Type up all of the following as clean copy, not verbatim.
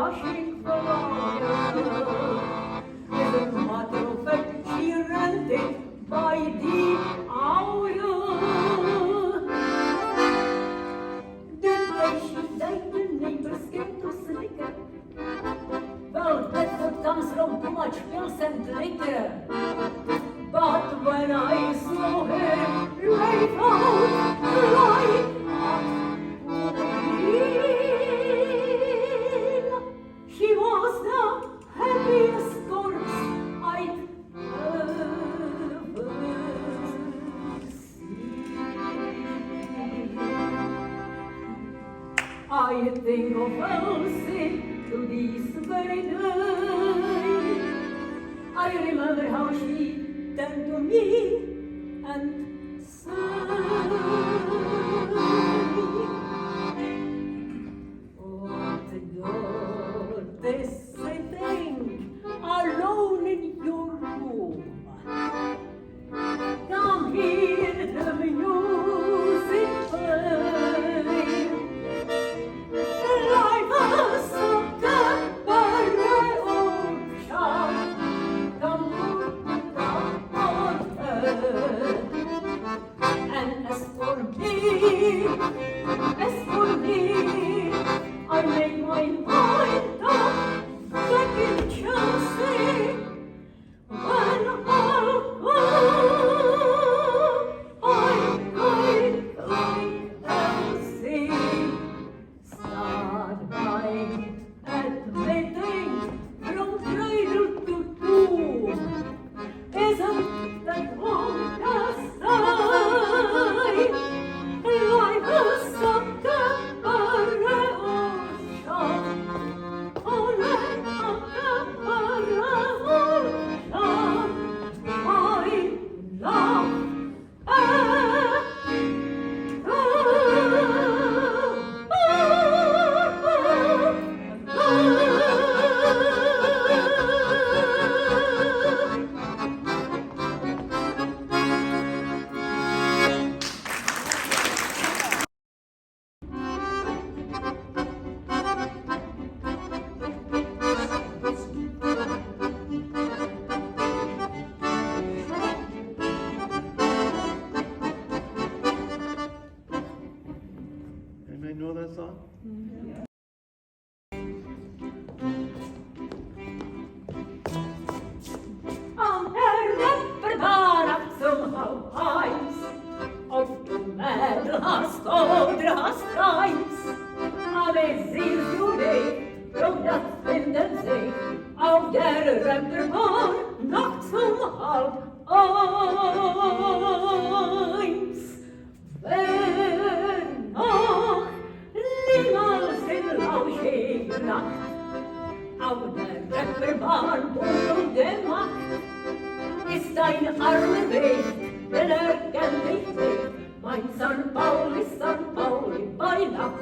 rushing fire. As a matter of fact, she rented by the hour. The day she died, the neighbors came to slicker. Well, that's what comes from too much pills and liquor. But when I saw her lay out like she was the happiest corpse I'd ever seen. I think of Elsie to this very day. I remember how she turned to me and said, "Oh, God, this thing alone in your room. Come hear the music play. Like a September ocean, come on earth. And as for me, I make my mind up back in Chelsea. When I'll go, I like Elsie. Start by admitting from cradle to tomb. Isn't that wrong to say? Like a September ocean, oh, like a September ocean, I love Anybody know that song? Om der bara somehow hides of the medal has older has times. Amazing today, from that tendency of der Rapperbahn not somehow eins. Wenn noch niemals in lauschiger Nacht auf der Rapperbahn Boden der Macht ist ein armer Weg, denn kennt nicht Weg, mein St. Pauli bei Nacht.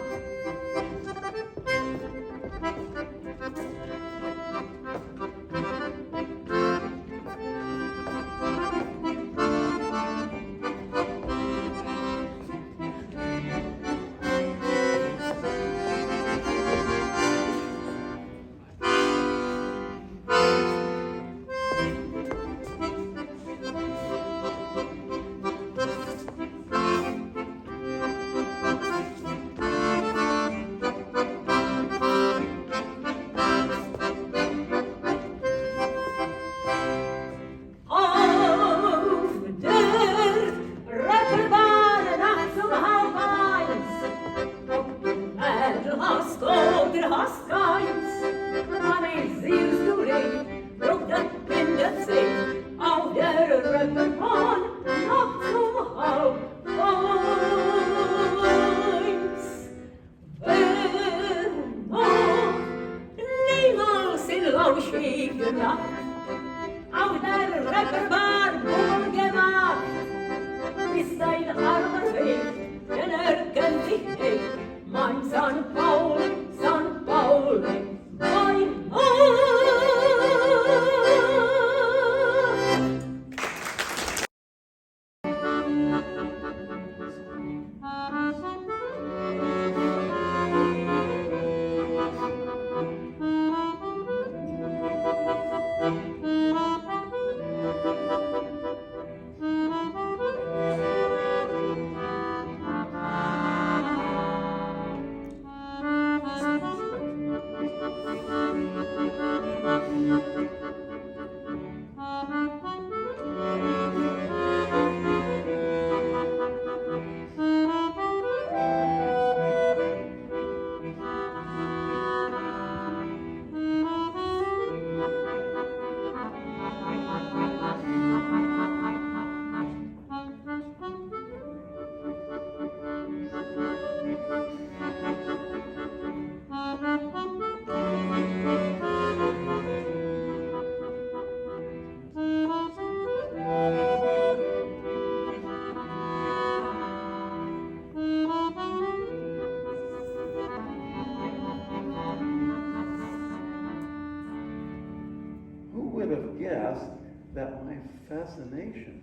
would have guessed that my fascination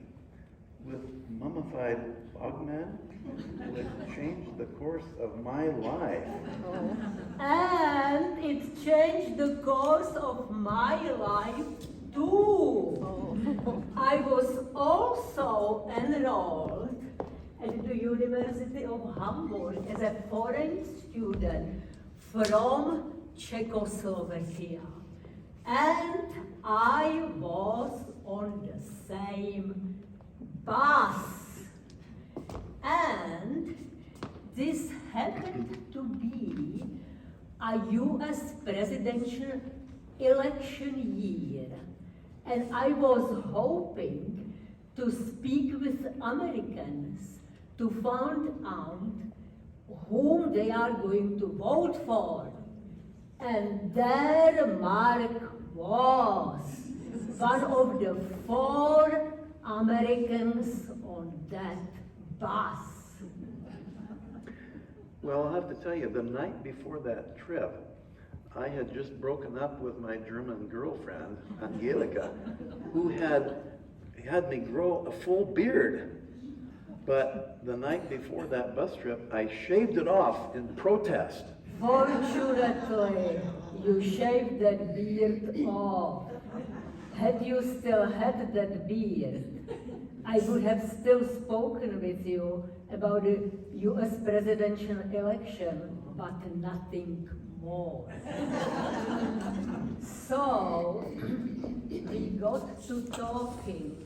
with mummified bogmen would change the course of my life. And it changed the course of my life too. I was also enrolled at the University of Hamburg as a foreign student from Czechoslovakia. And I was on the same bus. And this happened to be a US presidential election year. And I was hoping to speak with Americans to find out whom they are going to vote for. And there Mark was, one of the 4 Americans on that bus. Well, I'll have to tell you, the night before that trip, I had just broken up with my German girlfriend, Angelika, who had me grow a full beard. But the night before that bus trip, I shaved it off in protest. Fortunately, you shaved that beard off. Had you still had that beard, I would have still spoken with you about the US presidential election, but nothing more. So, we got to talking.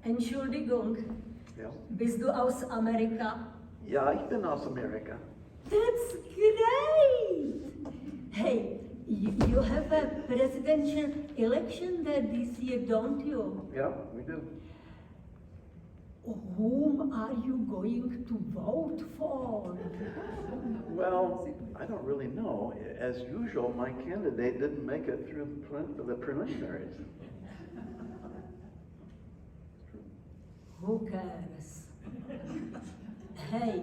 Entschuldigung, Ja. bist du aus Amerika? Ja, ich bin aus Amerika. That's great! Hey, you have a presidential election there this year, don't you? Yeah, we do. Whom are you going to vote for? Well, I don't really know. As usual, my candidate didn't make it through the preliminaries. Who cares? Hey,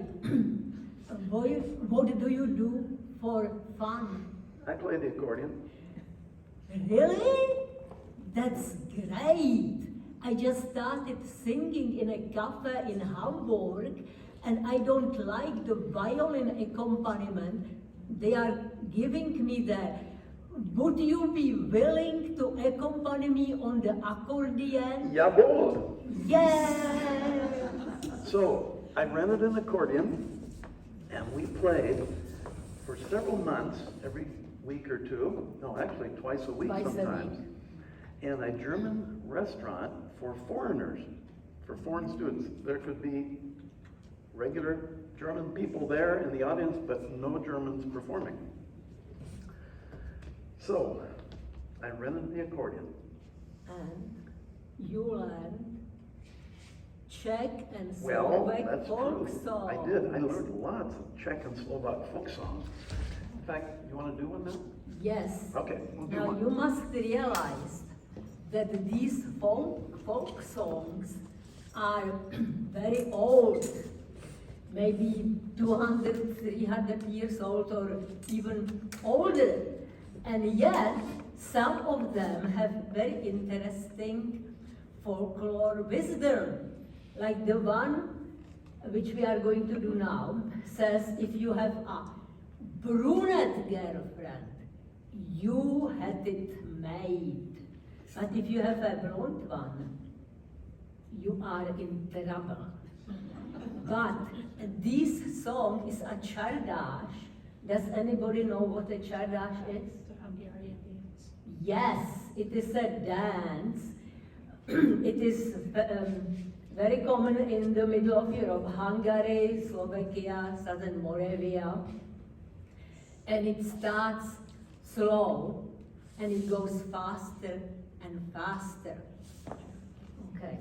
what do you do for fun? I play the accordion. Really? That's great! I just started singing in a cafe in Hamburg, and I don't like the violin accompaniment they are giving me there. Would you be willing to accompany me on the accordion? Jawohl! Yeah! So, I rented an accordion, and we played for several months, every week or two. No, actually twice a week sometimes. In a German restaurant for foreigners, for foreign students. There could be regular German people there in the audience, but no Germans performing. So, I rented the accordion. And you learned Czech and Well, Slovak that's folk true. songs. I did. I learned lots of Czech and Slovak folk songs. In fact, you want to do one now? Yes. Okay, we'll do Now one. you must realize that these folk songs are very old, maybe 200, 300 years old or even older. And yet, some of them have very interesting folklore wisdom. Like the one which we are going to do now says, if you have a brunette girlfriend, you had it made. But if you have a blonde one, you are in trouble. But this song is a chardash. Does anybody know what a chardash is? Hungarian dance. Yes, it is a dance. It is very common in the middle of Europe, Hungary, Slovakia, Southern Moravia. And it starts slow and it goes faster and faster. Okay.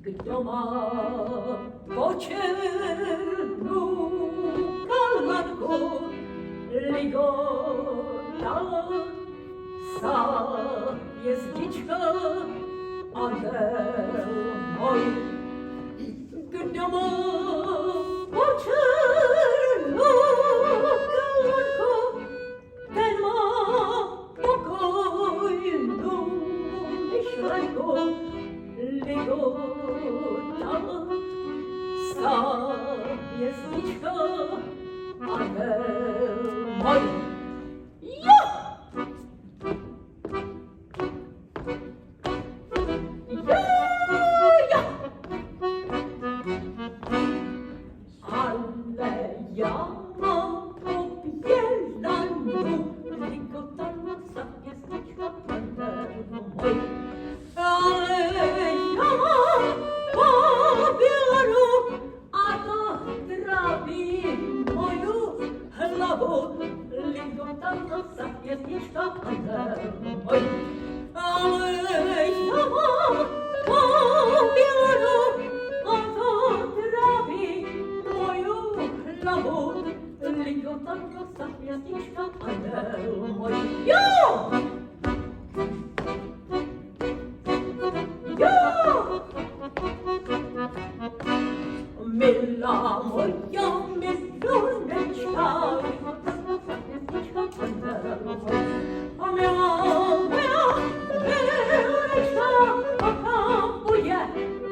Kdo má pocielu kalmanku ligota sa jeździczka anioł mój gdy ma pocielu kalmanku ten ma pokojną myślenku ligota sa jeździczka anioł mój. Ja! Ale ja mam pobielaną ligotaną zapiesniczkę panterną mój. Ale ja mam pobielaną, a to trawi moją hlavу ligotaną zapiesniczkę panterną mój. Ale ja mam pobielaną, a to trawi moją hlavу ligotaną zapiesniczkę panterną mój. Jo! Mila moja miluneczka, a mila moja miluneczka, pokapuje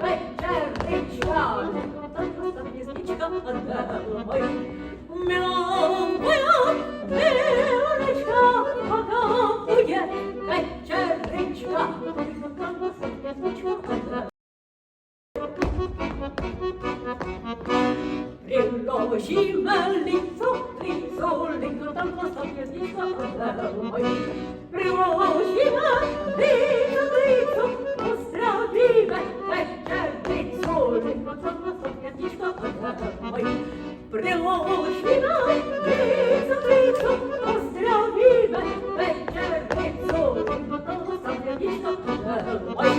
wieczerniczka, zapiesniczka, mila moja miluneczka, pokapuje wieczerniczka, zapiesniczka, Приложíme лицо, там zapiesniczka panterą mój. Приложíme лицо, pozdrawimy wieczernicą, tam zapiesniczka panterą mój. Приложíme лицо, pozdrawimy wieczernicą, tam zapiesniczka panterą mój.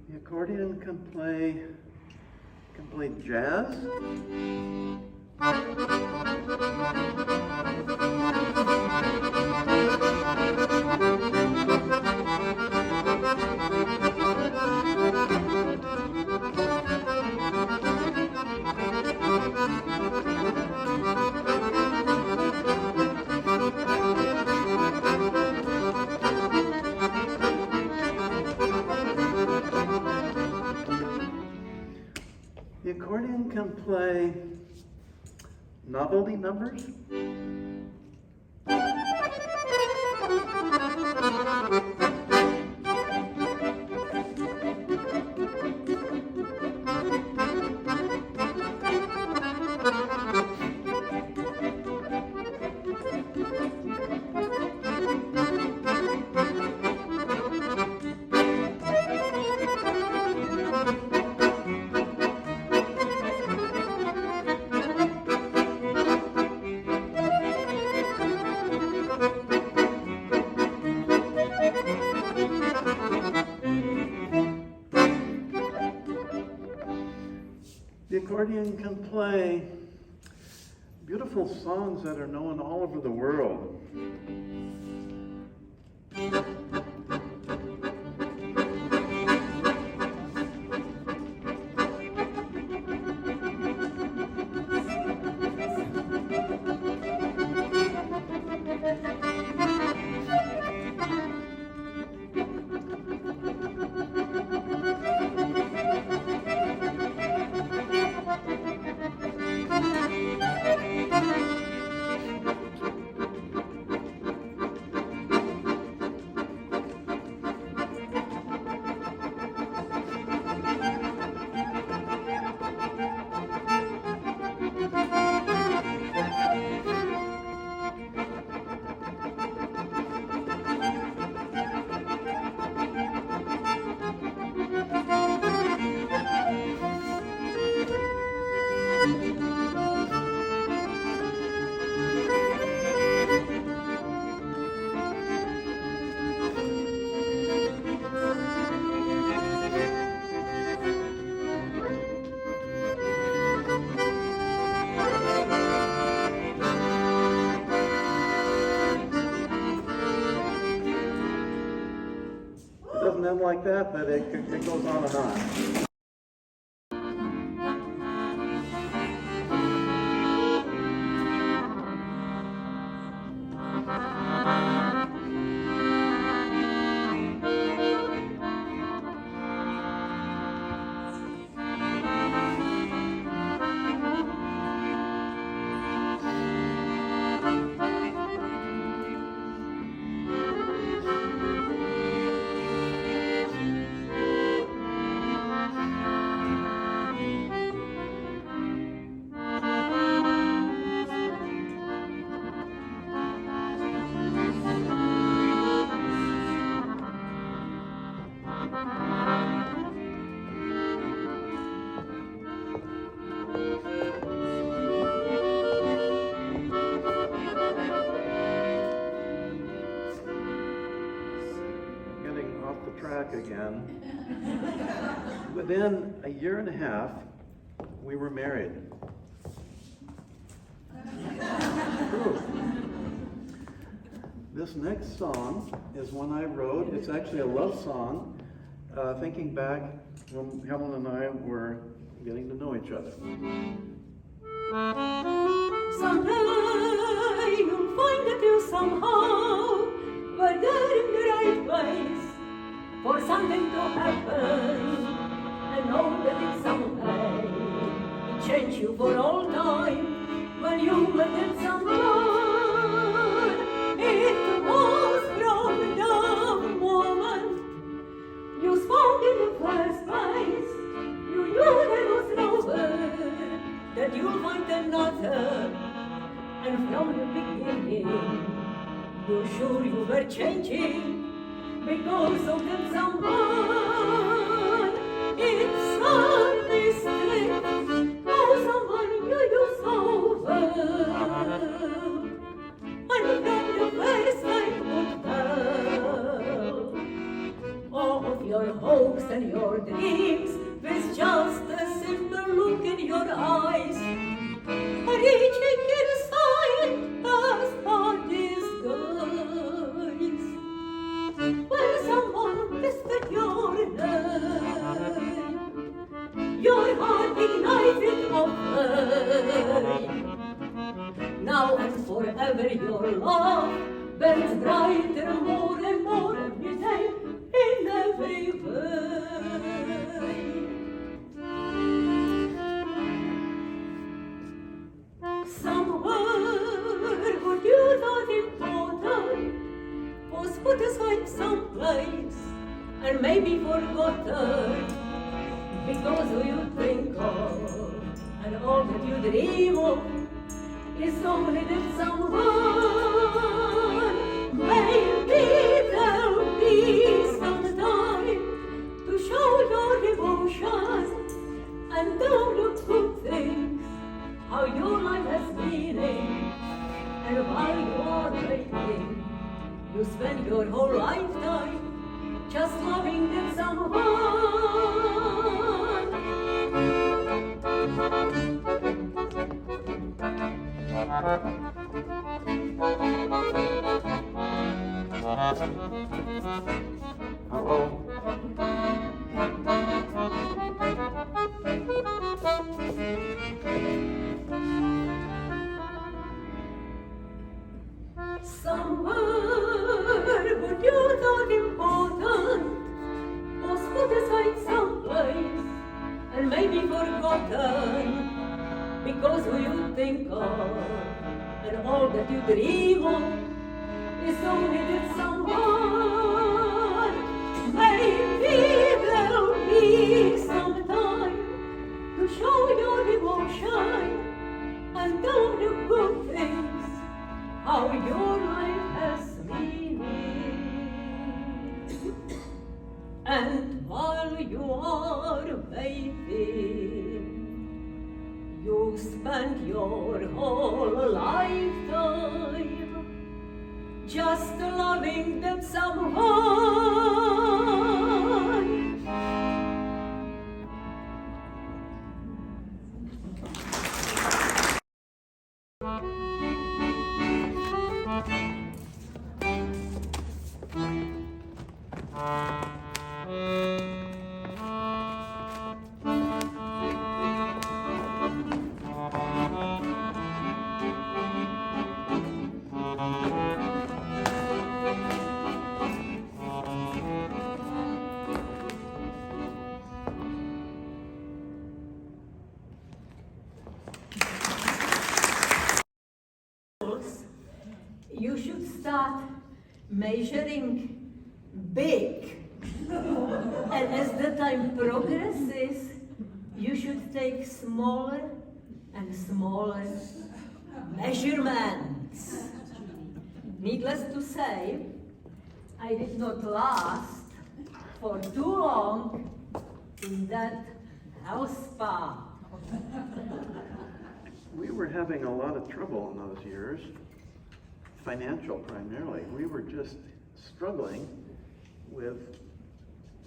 The accordion can play jazz. The accordion can play novelty numbers. The accordion can play beautiful songs that are known all over the world. in like that it goes on and on. Track again. Within a year and a half, we were married. True. This next song is one I wrote. It's actually a love song, thinking back when Helen and I were getting to know each other. Someday you'll find that you somehow were there in the right place for something to happen, and know that in some way it changed you for all time. When you met someone, it was from the moment you spoke in the first place. You knew there was no word that you'll find another, and from the beginning you're sure you were changing. Because of that someone, it's a mistake. Oh, someone you so well, and from the first I could tell all of your hopes and your dreams with just a simple look in your eyes, reaching inside as a disguise. When someone whispered your name, your heart ignited of flame. Now and forever your love burns brighter more and more every day in every way. Somewhere what you thought important was put aside someplace and maybe forgotten, because who you think of and all that you dream of is only that someone. Maybe there'll be some time to show your devotions and do the good things, how your life has meaning, and while you are waiting, you spend your whole lifetime just loving that someone. Hello. Somewhere what you thought important was put aside someplace and maybe forgotten, because who you think of and all that you dream of is only that someone. Maybe there'll be some time to show your devotion and do the good things, how your life has meaning. And while you are waiting, you spend your whole lifetime just loving that someone. start measuring big. And as the time progresses, you should take smaller and smaller measurements. Needless to say, I did not last for too long in that house spa. We were having a lot of trouble in those years, financial primarily. We were just struggling with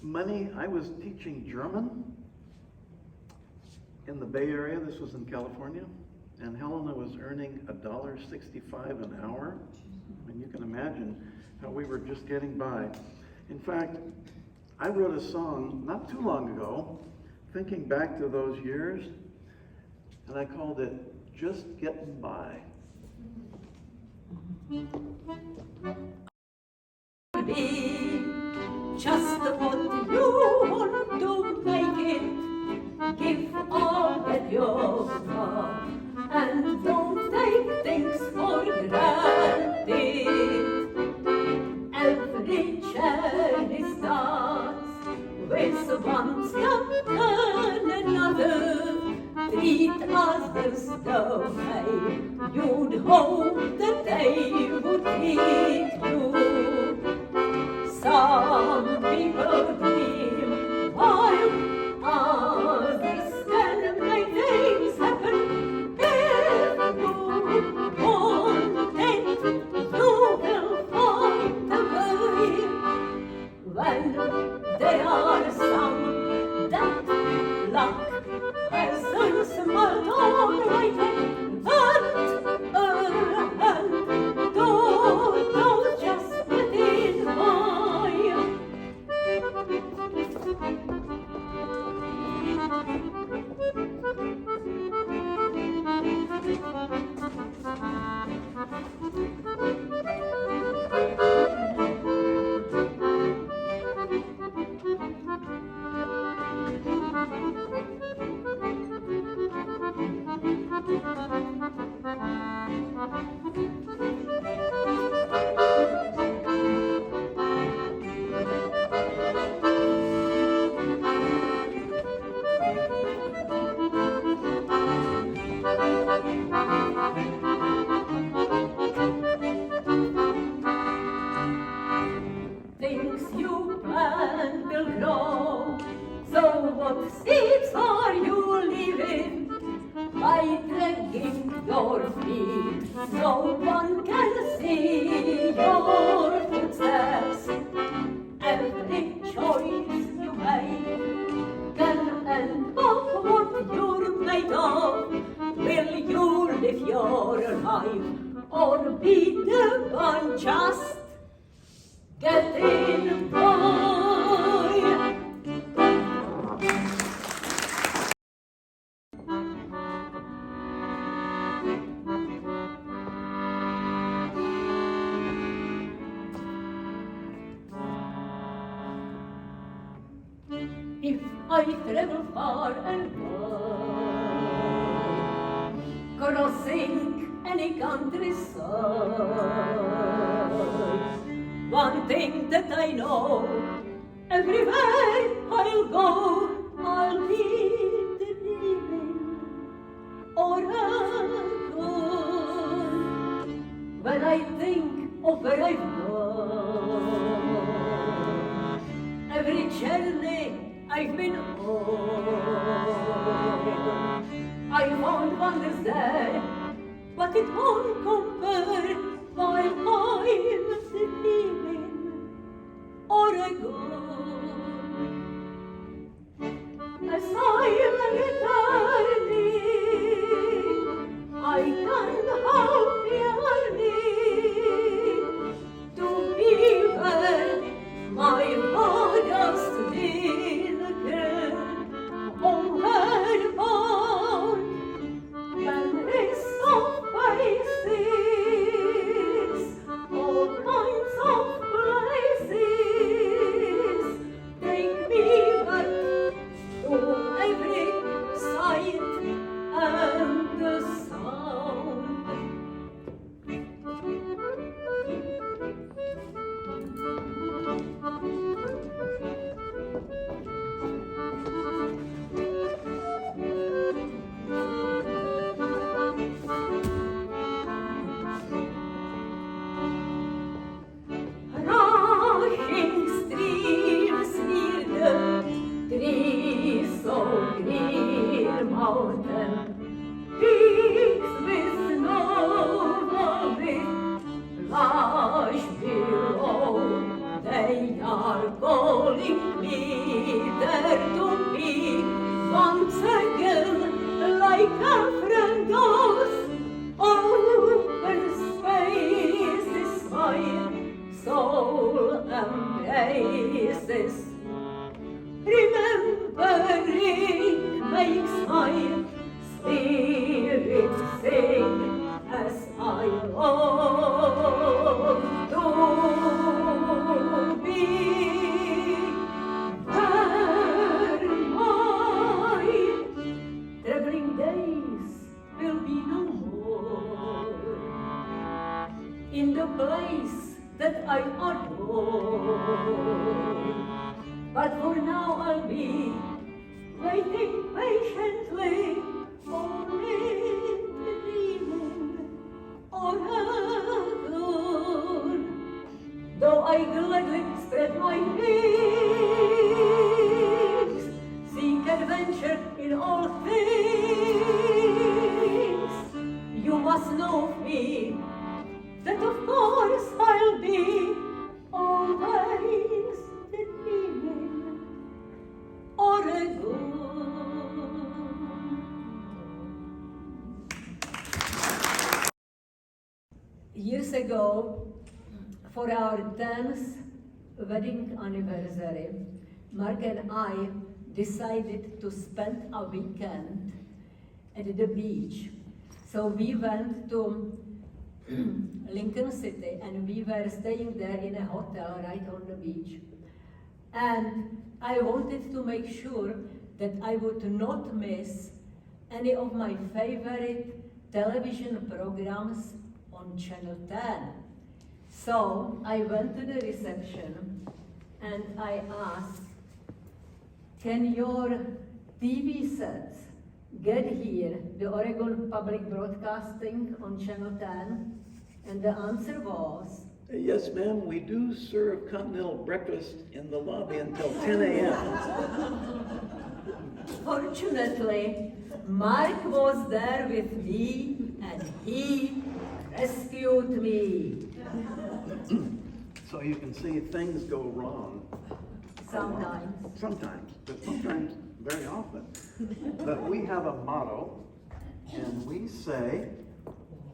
money. I was teaching German in the Bay Area. This was in California. And Helena was earning $1.65 an hour. And you can imagine how we were just getting by. In fact, I wrote a song not too long ago, thinking back to those years, and I called it Just Getting By. Be just what you want to make it. Give all that you've got, and don't take things for granted. Every journey starts with one step and another. Treat others the way you'd hope that they would treat you. Some people dream while others can make things happen. If you want it, you will find a way. When there are some that luck hasn't smiled on right hand, don't just get in by. Things you plant will grow. So what seeds are you leaving? By dragging your feet, no one can see your footsteps. Every choice you make can end up what you're made of. Will you live your life or be the one just getting by? If I travel far and wide, crossing any countryside, one thing that I know, everywhere I'll go, I'll be dreaming or a gone. When I think of where I've gone, every journey I've been on, I found wonders there, but it won't compare while I'm sleeping or I go. As I'm returning, I can't help yearning to be where my modest been again. Homeward bound, memories of faces, all kinds of places. Take me back to every faces. Remembering makes my spirit sing as I long to be. Where my traveling days will be no more, in the place that I adore. But for now I'll be waiting patiently, only dreaming or alone. Though I gladly spread my wings, seek adventure in all things, you must know of me, that of course I'll be always dreaming Oregon. Years ago, for our 10th wedding anniversary, Mark and I decided to spend a weekend at the beach. So we went to Lincoln City and we were staying there in a hotel right on the beach. And I wanted to make sure that I would not miss any of my favorite television programs on Channel 10. So I went to the reception and I asked, can your TV sets get here, the Oregon Public Broadcasting on Channel 10? And the answer was, Yes, ma'am, we do serve continental breakfast in the lobby until 10 a.m. Fortunately, Mark was there with me and he rescued me. So you can see things go wrong. Sometimes. But sometimes very often. But we have a motto, and we say,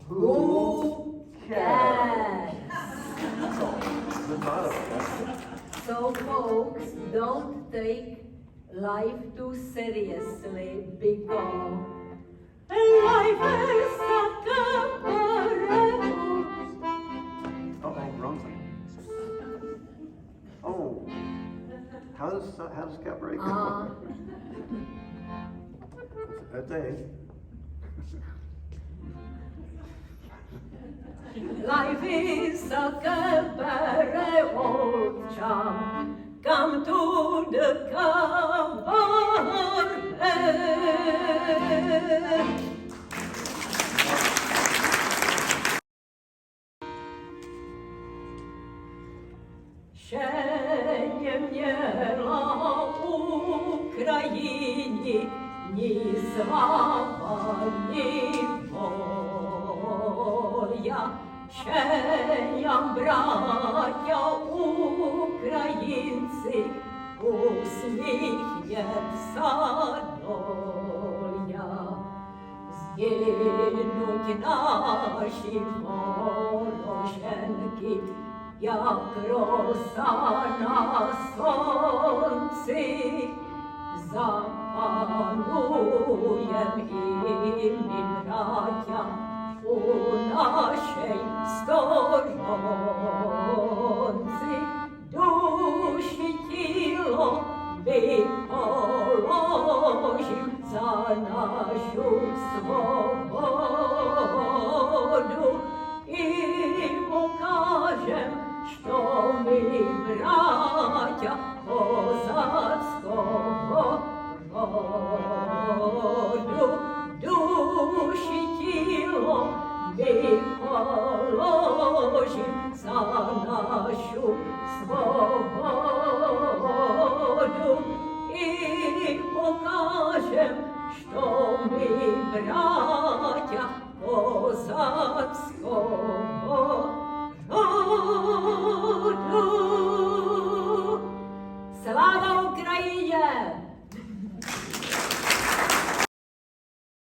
who cares? The motto. So folks, don't take life too seriously because life is such a parable. Oh, wrong thing. Oh, how does cabaret go? That's A. Life is a cabaret, old chum. Come to the cabaret. Ще mnie la Україні ні слава, ні воля. Ще ям, браття українці, усміхнеться доля. Згинуть наші вороженки, як роса на сонці, запануєм і ми, браття, у нашій сторонці. Душі тіло ми положим за нашу свободу і покажем, що ми браття козацького роду. Душі тіло ми положим за нашу свободу і покажем, що ми браття козацького